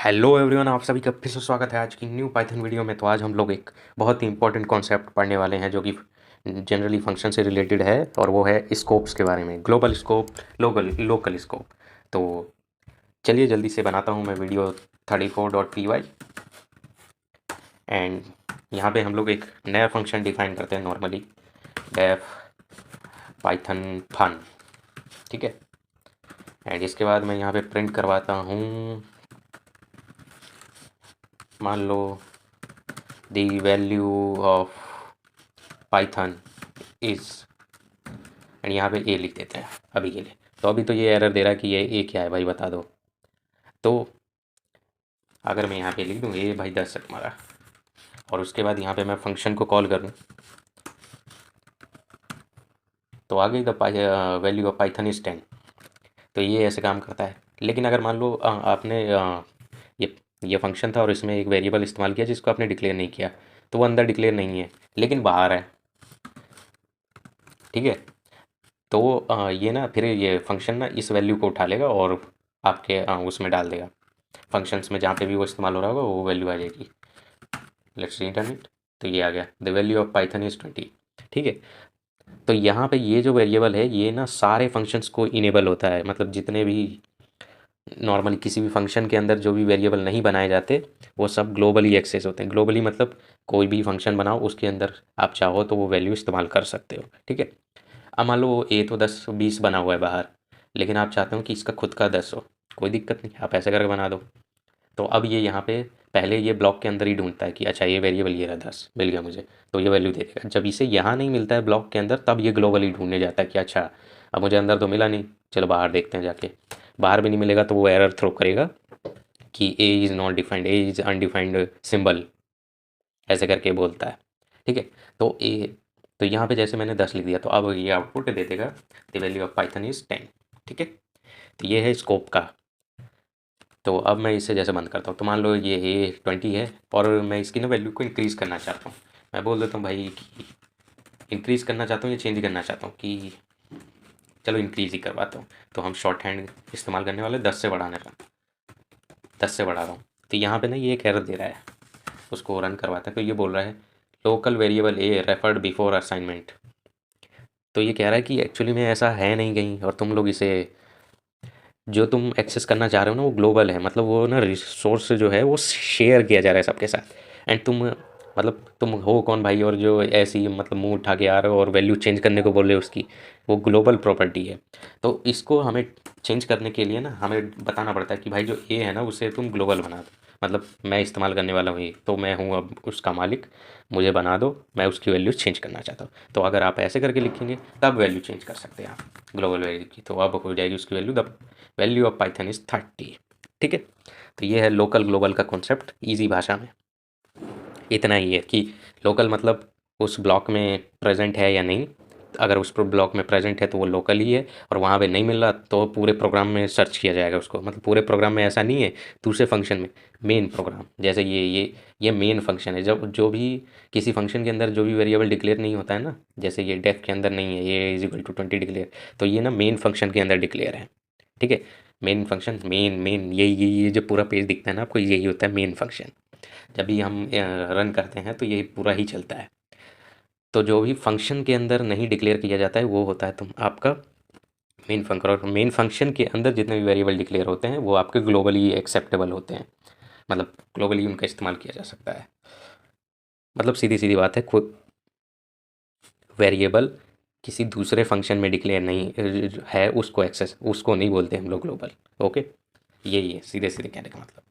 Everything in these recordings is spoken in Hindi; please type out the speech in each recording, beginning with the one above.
हेलो एवरीवन, आप सभी का फिर से स्वागत है आज की न्यू पाइथन वीडियो में। तो आज हम लोग एक बहुत ही इंपॉर्टेंट कॉन्सेप्ट पढ़ने वाले हैं जो कि जनरली फंक्शन से रिलेटेड है, और वो है स्कोप्स के बारे में। Global scope, local local scope. तो चलिए जल्दी से बनाता हूँ मैं वीडियो 34.py। एंड यहाँ पे हम लोग एक नया फंक्शन डिफाइन करते हैं नॉर्मली, डेफ पाइथन फन। ठीक है। एंड इसके बाद मैं यहाँ पे प्रिंट करवाता हूँ, मान लो the value of Python is, and यहाँ पे ए लिख देते हैं अभी के लिए। तो अभी तो ये एरर दे रहा है कि ये ए क्या है भाई बता दो। तो अगर मैं यहाँ पे लिख दूँ ए भाई 10 है तुम्हारा, और उसके बाद यहाँ पे मैं फंक्शन को कॉल करूँ तो आ गई the value of Python is 10। तो ये ऐसे काम करता है। लेकिन अगर मान लो आपने ये ये फंक्शन था और इसमें एक वेरिएबल इस्तेमाल किया जिसको आपने डिक्लेयर नहीं किया, तो वो अंदर डिक्लेयर नहीं है लेकिन बाहर है। ठीक है। तो ये ना फिर ये फंक्शन ना इस वैल्यू को उठा लेगा और आपके उसमें डाल देगा, फंक्शंस में जहाँ पे भी वो इस्तेमाल हो रहा होगा वो वैल्यू आ जाएगी। Let's return it. तो ये आ गया the value of Python is 20। ठीक है। तो यहाँ पे ये जो वेरिएबल है ये ना सारे फंक्शंस को इनेबल होता है, मतलब जितने भी नॉर्मली किसी भी फंक्शन के अंदर जो भी वेरिएबल नहीं बनाए जाते वो सब ग्लोबली एक्सेस होते हैं। ग्लोबली मतलब कोई भी फंक्शन बनाओ उसके अंदर आप चाहो तो वो वैल्यू इस्तेमाल कर सकते हो। ठीक है। अब मान लो ए तो 10 20 बना हुआ है बाहर, लेकिन आप चाहते हो कि इसका खुद का 10 हो, कोई दिक्कत नहीं, आप ऐसे करके बना दो। तो अब ये यहाँ पे पहले ये ब्लॉक के अंदर ही ढूंढता है कि अच्छा ये वेरिएबल ये रहा 10 मिल गया मुझे, तो ये वैल्यू दे देगा। जब इसे यहाँ नहीं मिलता है ब्लॉक के अंदर तब ये ग्लोबली ढूंढने जाता है कि अच्छा अब मुझे अंदर तो मिला नहीं, चलो बाहर देखते हैं जाके। बाहर भी नहीं मिलेगा तो वो एरर थ्रो करेगा कि A is not defined, A is undefined symbol, ऐसे करके बोलता है। ठीक है। तो ए, तो यहाँ पे जैसे मैंने 10 लिख दिया तो अब ये आउटपुट दे देगा the value of Python is 10। ठीक है। तो ये है स्कोप का। तो अब मैं इसे जैसे बंद करता हूँ तो मान लो ये ए 20 है और मैं इसकी ना वैल्यू को इंक्रीज़ करना चाहता हूँ। मैं बोल देता हूँ भाई कि इंक्रीज़ करना चाहता हूँ या चेंज करना चाहता हूँ, कि चलो इंक्रीज़ ही करवाता हूँ। तो हम शॉर्ट हैंड इस्तेमाल करने वाले 10 से बढ़ाने का, 10 से बढ़ा रहा हूँ। तो यहाँ पे ना ये एक एरर दे रहा है, उसको रन करवाता है। तो ये बोल रहा है लोकल वेरिएबल ए रेफर्ड बिफोर असाइनमेंट। तो ये कह रहा है कि एक्चुअली में ऐसा है नहीं कहीं, और तुम लोग इसे जो तुम एक्सेस करना चाह रहे हो ना वो ग्लोबल है, मतलब वो ना रिसोर्स जो है वो शेयर किया जा रहा है सबके साथ। एंड तुम मतलब तुम हो कौन भाई, और जो ऐसी मतलब मुंह उठा के आ रहे हो और वैल्यू चेंज करने को बोल रहे हो उसकी, वो ग्लोबल प्रॉपर्टी है। तो इसको हमें चेंज करने के लिए ना हमें बताना पड़ता है कि भाई जो ए है ना उसे तुम ग्लोबल बना दो। मतलब मैं इस्तेमाल करने वाला हूँ ये, तो मैं हूँ अब उसका मालिक, मुझे बना दो, मैं उसकी वैल्यू चेंज करना चाहता हूँ। तो अगर आप ऐसे करके लिखेंगे तब वैल्यू चेंज कर सकते हैं आप ग्लोबल वैल्यू की। तो अब हो जाएगी उसकी value the value of Python is 30। ठीक है। तो ये है लोकल ग्लोबल का कॉन्सेप्ट इजी भाषा में। इतना ही है कि लोकल मतलब उस ब्लॉक में प्रेजेंट है या नहीं। अगर उस ब्लॉक में प्रेजेंट है तो वो लोकल ही है, और वहाँ पे नहीं मिल रहा तो पूरे प्रोग्राम में सर्च किया जाएगा उसको। मतलब पूरे प्रोग्राम में ऐसा नहीं है, दूसरे फंक्शन में, मेन प्रोग्राम जैसे ये मेन फंक्शन है। जब जो भी किसी फंक्शन के अंदर जो भी वेरिएबल डिक्लेयर नहीं होता है ना, जैसे ये डेफ के अंदर नहीं है ये इज इक्वल टू 20 डिक्लेयर, तो ये ना मेन फंक्शन के अंदर डिक्लेयर है। ठीक है। मेन फंक्शन, मेन मेन ये जो पूरा पेज दिखता है ना आपको, यही होता है मेन फंक्शन। जब भी हम रन करते हैं तो ये पूरा ही चलता है। तो जो भी फंक्शन के अंदर नहीं डिक्लेयर किया जाता है वो होता है तुम आपका मेन फंक्शन, और मेन फंक्शन के अंदर जितने भी वेरिएबल डिक्लेयर होते हैं वो आपके ग्लोबली एक्सेप्टेबल होते हैं, मतलब ग्लोबली उनका इस्तेमाल किया जा सकता है। मतलब सीधी सीधी बात है, कोई वेरिएबल किसी दूसरे फंक्शन में डिक्लेयर नहीं है उसको एक्सेस, उसको नहीं बोलते हम लोग ग्लोबल। ओके, यही है सीधे सीधे कहने का मतलब।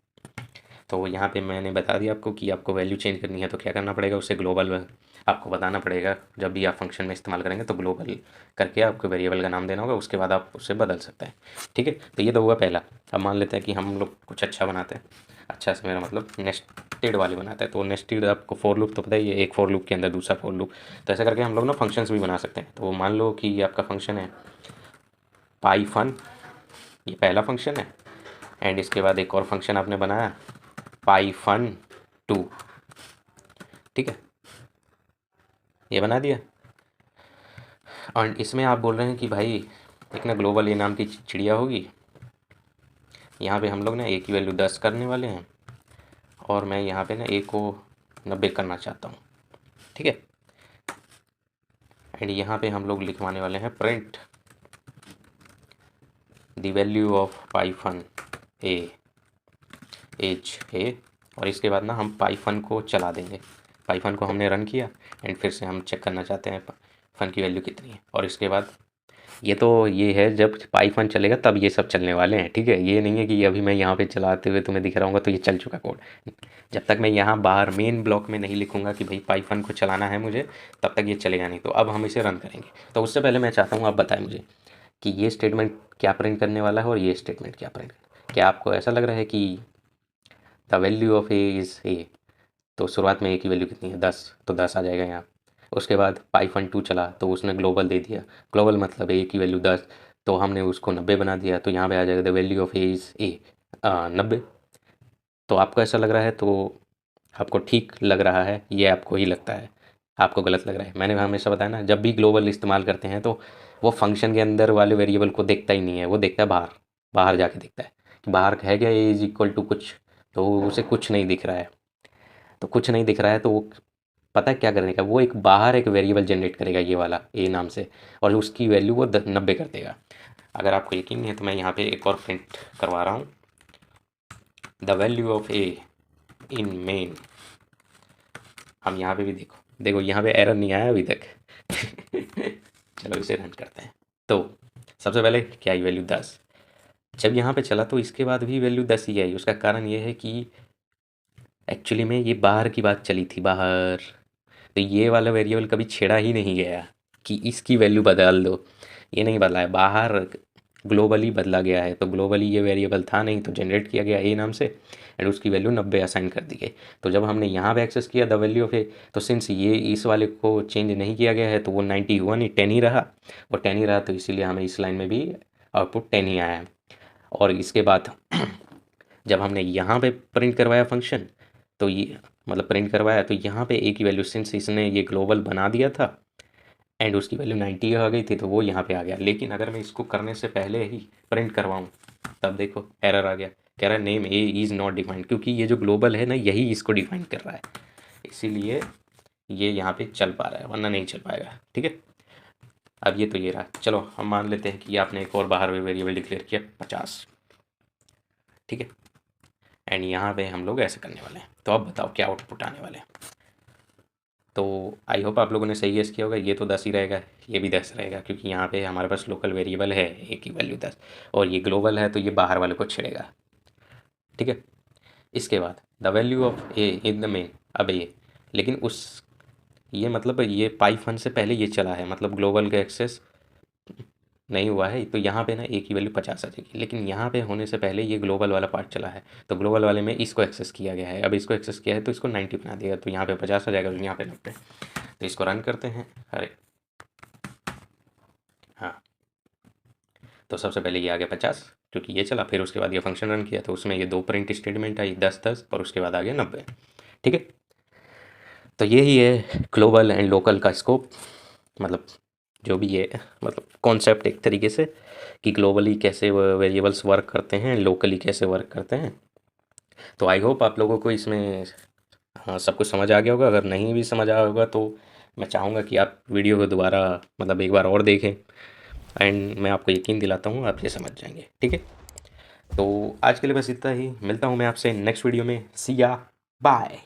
तो यहाँ पे मैंने बता दिया आपको कि आपको वैल्यू चेंज करनी है तो क्या करना पड़ेगा, उसे ग्लोबल आपको बताना पड़ेगा। जब भी आप फंक्शन में इस्तेमाल करेंगे तो ग्लोबल करके आपको वेरिएबल का नाम देना होगा, उसके बाद आप उसे बदल सकते हैं। ठीक है। तो ये तो हुआ पहला। अब मान लेते हैं कि हम लोग कुछ अच्छा बनाते हैं, अच्छा से मेरा मतलब नेस्टेड वाली बनाते हैं। तो नेस्टेड आपको फॉर लूप तो पता ही है, एक फॉर लूप के अंदर दूसरा फॉर लूप। तो ऐसा करके हम लोग ना फंक्शंस भी बना सकते हैं। तो मान लो कि आपका फंक्शन है पाई फन, ये पहला फंक्शन है। एंड इसके बाद एक और फंक्शन आपने बनाया पाई फन 2। ठीक है, ये बना दिया। और इसमें आप बोल रहे हैं कि भाई एक ना ग्लोबल ए नाम की चिड़िया होगी, यहाँ पे हम लोग ना ए की वैल्यू 10 करने वाले हैं और मैं यहाँ पे ना ए को 90 करना चाहता हूँ, ठीक है। एंड यहाँ पे हम लोग लिखवाने वाले हैं print the value of Python a as a, और इसके बाद ना हम पाइथन को चला देंगे। पाइथन को हमने रन किया एंड फिर से हम चेक करना चाहते हैं फन की वैल्यू कितनी है। और इसके बाद ये है जब पाइथन चलेगा तब ये सब चलने वाले हैं, ठीक है। ये नहीं है कि अभी मैं यहाँ पे चलाते हुए तुम्हें दिख रहा हूँ तो ये चल चुका कोड। जब तक मैं यहाँ बाहर मेन ब्लॉक में नहीं लिखूँगा कि भाई पाइथन को चलाना है मुझे, तब तक ये चलेगा नहीं। तो अब हम इसे रन करेंगे। तो उससे पहले मैं चाहता हूँ आप बताएं मुझे कि ये स्टेटमेंट क्या प्रिंट करने वाला है और ये स्टेटमेंट क्या प्रिंट। क्या आपको ऐसा लग रहा है कि the value of A is a, तो शुरुआत में ए की वैल्यू कितनी है 10, तो 10 आ जाएगा यहाँ। उसके बाद पाइथन 2 चला तो उसने ग्लोबल दे दिया, ग्लोबल मतलब ए की वैल्यू 10, तो हमने उसको 90 बना दिया, तो यहाँ पे आ जाएगा the value of A is a 90। तो आपको ऐसा लग रहा है तो आपको ठीक लग रहा है, ये आपको ही लगता है, आपको गलत लग रहा है। मैंने हमेशा बताया ना, जब भी ग्लोबल इस्तेमाल करते हैं तो वो फंक्शन के अंदर वाले वेरिएबल को देखता ही नहीं है, वो देखता है बाहर, बाहर जाके देखता है कि बाहर है क्या ए इज इक्वल टू कुछ, तो उसे कुछ नहीं दिख रहा है। तो कुछ नहीं दिख रहा है तो वो पता है क्या करने का, वो एक बाहर एक वेरिएबल जनरेट करेगा ये वाला ए नाम से, और उसकी वैल्यू वो 90 कर देगा। अगर आपको यकीन नहीं है तो मैं यहाँ पे एक और प्रिंट करवा रहा हूँ, the value of A in main. हम यहाँ पे भी देखो यहाँ पे एरर नहीं आया अभी तक। चलो इसे रन करते हैं। तो सबसे पहले क्या आई वैल्यू 10, जब यहाँ पे चला तो इसके बाद भी वैल्यू 10 ही आई। उसका कारण ये है कि एक्चुअली में ये बाहर की बात चली थी, बाहर, तो ये वाला वेरिएबल कभी छेड़ा ही नहीं गया कि इसकी वैल्यू बदल दो, ये नहीं बदला है, बाहर ग्लोबली बदला गया है। तो ग्लोबली ये वेरिएबल था नहीं तो जनरेट किया गया ए नाम से एंड उसकी वैल्यू 90 असाइन कर दी गई। तो जब हमने यहाँ पे एक्सेस किया द वैल्यू ऑफ ए, तो सिंस ये इस वाले को चेंज नहीं किया गया है तो वो 90 हुआ नहीं, 10 ही रहा, और 10 ही रहा तो इसीलिए हमें इस लाइन में भी आउटपुट 10 ही आया है। और इसके बाद जब हमने यहाँ पे प्रिंट करवाया फंक्शन, तो ये मतलब प्रिंट करवाया, तो यहाँ पे ए की वैल्यू सिंस इसने ये ग्लोबल बना दिया था एंड उसकी वैल्यू 90 आ गई थी तो वो यहाँ पे आ गया। लेकिन अगर मैं इसको करने से पहले ही प्रिंट करवाऊँ तब देखो एरर आ गया, कह रहा है name A is not defined, क्योंकि ये जो ग्लोबल है ना यही इसको डिफाइन कर रहा है, इसीलिए ये यहाँ पे चल पा रहा है, वरना नहीं चल पाएगा, ठीक है। अब ये तो ये रहा, चलो हम मान लेते हैं कि आपने एक और बाहर वेरिएबल डिक्लेयर किया 50, ठीक है। एंड यहाँ पे हम लोग ऐसे करने वाले हैं। तो अब बताओ क्या आउटपुट आने वाले हैं। तो आई होप आप लोगों ने सही गेस किया होगा, ये तो 10 ही रहेगा, ये भी 10 रहेगा, क्योंकि यहाँ पे हमारे पास लोकल वेरिएबल है ए की वैल्यू 10 और ये ग्लोबल है तो ये बाहर वाले को छेड़ेगा, ठीक है। इसके बाद the value of A in the main, अब ये लेकिन उस ये मतलब ये पाइथन से पहले ये चला है, मतलब ग्लोबल का एक्सेस नहीं हुआ है, तो यहाँ पे ना ए की वैल्यू 50 आ जाएगी। लेकिन यहाँ पे होने से पहले ये ग्लोबल वाला पार्ट चला है, तो ग्लोबल वाले में इसको एक्सेस किया गया है, अब इसको एक्सेस किया है तो इसको 90 बना देगा, तो यहाँ पे 50 आ जाएगा, तो यहाँ पे 90। तो इसको रन करते हैं। अरे हाँ, तो सबसे पहले ये आ गया 50 क्योंकि ये चला, फिर उसके बाद ये फंक्शन रन किया तो उसमें ये 2 प्रिंट स्टेटमेंट आई 10 और उसके बाद आ गया 90, ठीक है। तो यही है ग्लोबल एंड लोकल का स्कोप, मतलब जो भी है, मतलब कॉन्सेप्ट एक तरीके से कि ग्लोबली कैसे वेरिएबल्स वर्क करते हैं, लोकली कैसे वर्क करते हैं। तो आई होप आप लोगों को इसमें हाँ सब कुछ समझ आ गया होगा। अगर नहीं भी समझ आया होगा तो मैं चाहूँगा कि आप वीडियो को दोबारा मतलब एक बार और देखें एंड मैं आपको यकीन दिलाता हूँ आप ये समझ जाएंगे, ठीक है। तो आज के लिए बस इतना ही, मिलता हूँ मैं आपसे नेक्स्ट वीडियो में, सी या बाय।